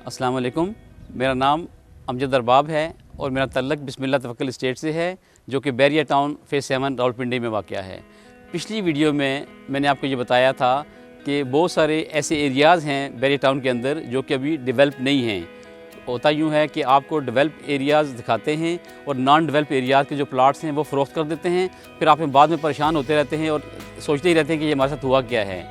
अस्सलाम वालेकुम। मेरा नाम अमजद अरबाब है और मेरा तल्लक बिस्मिल्लाह तवक्कल स्टेट से है, जो कि बैरिया टाउन फेज़ 7 रावलपिंडी में वाक़या है। पिछली वीडियो में मैंने आपको ये बताया था कि बहुत सारे ऐसे एरियाज़ हैं बैरिया टाउन के अंदर जो कि अभी डेवलप नहीं हैं। होता यूँ है कि आपको डेवलप एरियाज़ दिखाते हैं और नॉन डेवलप एरियाज़ के जो प्लाट्स हैं वो फ़रोख्त कर देते हैं, फिर आप बाद में परेशान होते रहते हैं और सोचते ही रहते हैं कि ये हमारे साथ हुआ क्या है।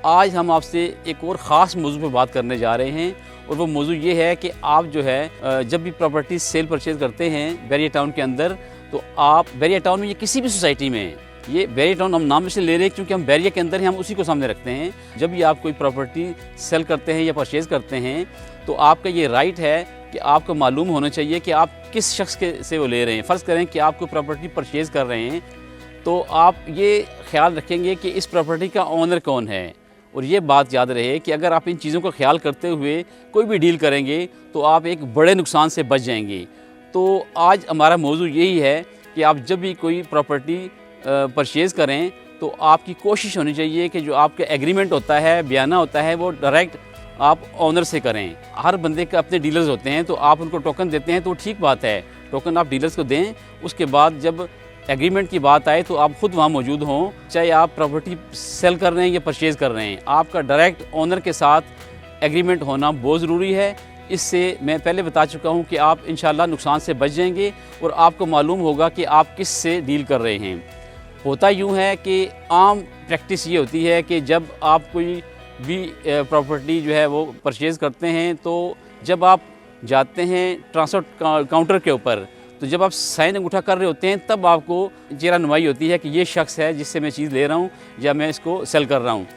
आज हम आपसे एक और ख़ास मौजू पर बात करने जा रहे हैं और वो मौजू ये है कि आप जो है जब भी प्रॉपर्टी सेल परचेज़ करते हैं बैरिया टाउन के अंदर, तो आप बैरिया टाउन में या किसी भी सोसाइटी में, ये बैरिया टाउन हम नाम इसलिए ले रहे हैं क्योंकि हम बैरिया के अंदर हैं, हम उसी को सामने रखते हैं। जब भी आप कोई प्रॉपर्टी सेल करते हैं या परचेज़ करते हैं तो आपका ये राइट है कि आपको मालूम होना चाहिए कि आप किस शख्स के से वो ले रहे हैं। फ़र्ज़ करें कि आप कोई प्रॉपर्टी परचेज़ कर रहे हैं तो आप ये ख्याल रखेंगे कि इस प्रॉपर्टी का ओनर कौन है, और ये बात याद रहे कि अगर आप इन चीज़ों का ख्याल करते हुए कोई भी डील करेंगे तो आप एक बड़े नुकसान से बच जाएंगे। तो आज हमारा मौजू यही है कि आप जब भी कोई प्रॉपर्टी परचेज़ करें तो आपकी कोशिश होनी चाहिए कि जो आपका एग्रीमेंट होता है, बयाना होता है, वो डायरेक्ट आप ऑनर से करें। हर बंदे के अपने डीलर्स होते हैं, तो आप उनको टोकन देते हैं तो ठीक बात है, टोकन आप डीलर्स को दें। उसके बाद जब एग्रीमेंट की बात आए तो आप ख़ुद वहाँ मौजूद हों, चाहे आप प्रॉपर्टी सेल कर रहे हैं या परचेज़ कर रहे हैं। आपका डायरेक्ट ओनर के साथ एग्रीमेंट होना बहुत ज़रूरी है। इससे मैं पहले बता चुका हूँ कि आप इंशाल्लाह नुकसान से बच जाएंगे और आपको मालूम होगा कि आप किस से डील कर रहे हैं। होता यूँ है कि आम प्रैक्टिस ये होती है कि जब आप कोई भी प्रॉपर्टी जो है वो परचेज़ करते हैं तो जब आप जाते हैं ट्रांसफ़र काउंटर के ऊपर, तो जब आप साइन अंगूठा कर रहे होते हैं तब आपको चेहरा नुमाई होती है कि ये शख्स है जिससे मैं चीज़ ले रहा हूँ या मैं इसको सेल कर रहा हूँ।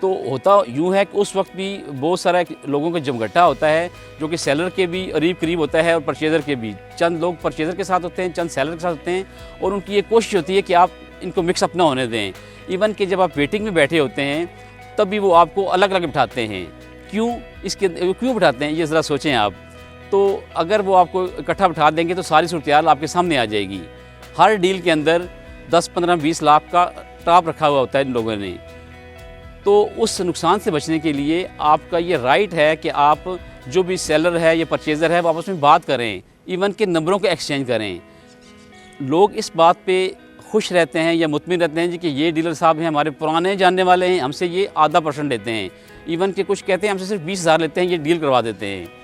तो होता यूँ है कि उस वक्त भी बहुत सारा लोगों का जमघटा होता है, जो कि सेलर के भी करीब करीब होता है और परचेज़र के भी। चंद लोग परचेज़र के साथ होते हैं, चंद सेलर के साथ होते हैं, और उनकी ये कोशिश होती है कि आप इनको मिक्स अप ना होने दें। इवन कि जब आप वेटिंग में बैठे होते हैं तब भी वो आपको अलग अलग बिठाते हैं। क्यों बिठाते हैं, ये ज़रा सोचें आप। तो अगर वो आपको इकट्ठा बिठा देंगे तो सारी सूरत-ए-हाल आपके सामने आ जाएगी। हर डील के अंदर 10, 15, 20 लाख का टॉप रखा हुआ होता है इन लोगों ने। तो उस नुकसान से बचने के लिए आपका ये राइट है कि आप जो भी सेलर है या परचेज़र है वो आपस में बात करें, इवन के नंबरों को एक्सचेंज करें। लोग इस बात पे खुश रहते हैं या मुतमिन रहते हैं जी कि ये डीलर साहब हैं, हमारे पुराने जानने वाले हैं, हमसे ये आधा % लेते हैं। इवन के कुछ कहते हैं हमसे सिर्फ 20,000 लेते हैं, ये डील करवा देते हैं।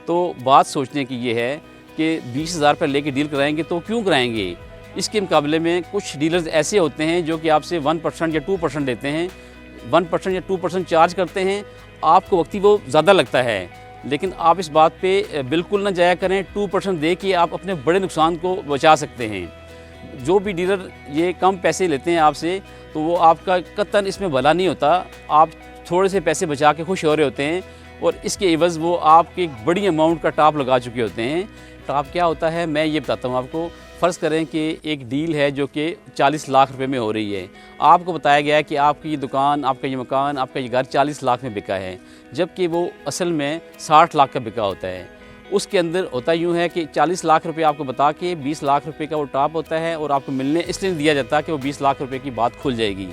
तो बात सोचने की ये है कि 20,000 पर लेके डील कराएंगे तो क्यों कराएंगे। इसके मुकाबले में कुछ डीलर्स ऐसे होते हैं जो कि आपसे 1% या 2% लेते हैं, 1% या 2% चार्ज करते हैं। आपको वक्ती वो ज़्यादा लगता है, लेकिन आप इस बात पे बिल्कुल ना जाया करें। 2% दे के आप अपने बड़े नुकसान को बचा सकते हैं। जो भी डीलर ये कम पैसे लेते हैं आपसे, तो वो आपका कतन इसमें भला नहीं होता। आप थोड़े से पैसे बचा के खुश हो रहे होते हैं और इसके एवज़ वो आपके एक बड़ी अमाउंट का टॉप लगा चुके होते हैं। टॉप क्या होता है मैं ये बताता हूँ आपको। फ़र्ज़ करें कि एक डील है जो कि 40 लाख रुपए में हो रही है। आपको बताया गया है कि आपकी ये दुकान, आपका ये मकान, आपका ये घर 40 लाख में बिका है, जबकि वो असल में 60 लाख का बिका होता है। उसके अंदर होता यूँ है कि 40 लाख रुपए आपको बता के 20 लाख रुपए का वो टॉप होता है, और आपको मिलने इसलिए नहीं दिया जाता कि वो 20 लाख रुपए की बात खुल जाएगी।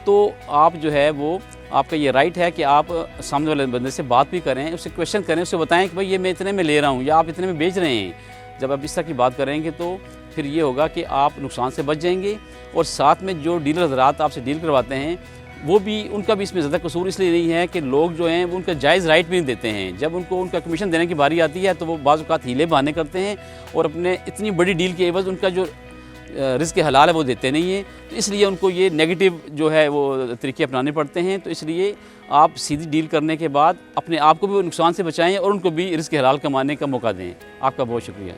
तो आप जो है वो आपका ये राइट है कि आप सामने वाले बंदे से बात भी करें, उससे क्वेश्चन करें, उससे बताएं कि भाई ये मैं इतने में ले रहा हूँ या आप इतने में बेच रहे हैं। जब आप इस तरह की बात करेंगे तो फिर ये होगा कि आप नुकसान से बच जाएंगे। और साथ में जो डीलर हज़रात आपसे डील करवाते हैं वो भी, उनका भी इसमें ज़्यादा कसूर इसलिए नहीं है कि लोग जो हैं वो उनका जायज़ राइट भी नहीं देते हैं। जब उनको उनका कमीशन देने की बारी आती है तो वो बाज़ औक़ात हीले बहाने करते हैं और अपने इतनी बड़ी डील के एवज़ उनका जो रिज़्क़ हलाल है वो देते नहीं हैं। तो इसलिए उनको ये नेगेटिव जो है वो तरीके अपनाने पड़ते हैं। तो इसलिए आप सीधी डील करने के बाद अपने आप को भी नुकसान से बचाएँ और उनको भी रिज़्क़ हलाल कमाने का मौका दें। आपका बहुत शुक्रिया।